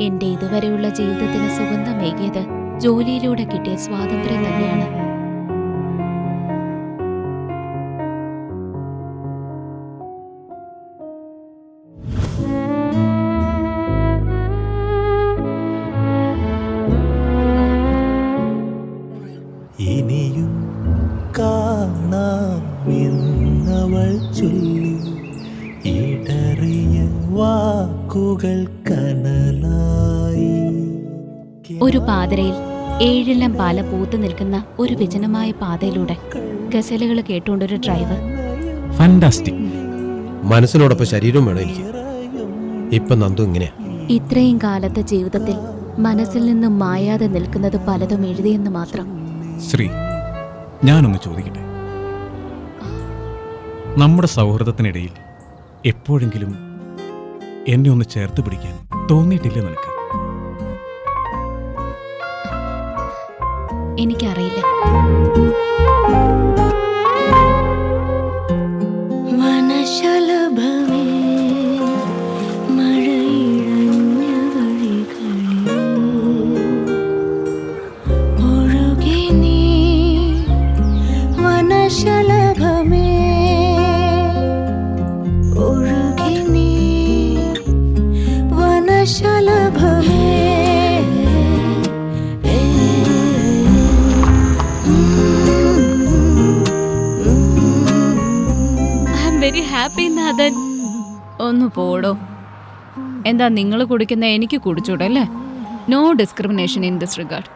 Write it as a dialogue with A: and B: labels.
A: എന്റെ ഇതുവരെയുള്ള ജീവിതത്തിന് സുഗന്ധമേകിയത് ജോലിയിലൂടെ കിട്ടിയ സ്വാതന്ത്ര്യം തന്നെയാണ്.
B: ഇനിയും കാണാമെന്നവൾ ചൊല്ലി ഇടറിയ വാക്കുകൾ കനലായി.
A: ഒരു പാതിരയിൽ ഏഴിലം പാല പൂത്തു നിൽക്കുന്ന ഒരു വിജനമായ പാതയിലൂടെ ഗസലുകൾ കേട്ടുകൊണ്ടൊരു ഡ്രൈവർ.
C: ഫാന്റാസ്റ്റിക്.
D: മനസ്സിനോടൊപ്പം ശരീരവും വേണം എനിക്ക്. ഇപ്പൊ നന്ദു ഇങ്ങനെയാ.
A: ഇത്രയും കാലത്തെ ജീവിതത്തിൽ മനസ്സിൽ നിന്നും മായാതെ നിൽക്കുന്നത് പലതും എഴുതിയെന്ന് മാത്രം.
C: ശ്രീ, ഞാനൊന്ന് ചോദിക്കട്ടെ, നമ്മുടെ സൗഹൃദത്തിനിടയിൽ എപ്പോഴെങ്കിലും എന്നെ ഒന്ന് ചേർത്ത് പിടിക്കാൻ തോന്നിയിട്ടില്ല നിനക്ക്?
A: എനിക്കറിയില്ല. വെരി ഹാപ്പി നാഥൻ. ഒന്ന് പോടോ. എന്താ നിങ്ങൾ കുടിക്കുന്ന എനിക്ക് കുടിച്ചൂടല്ലേ? No discrimination in this regard.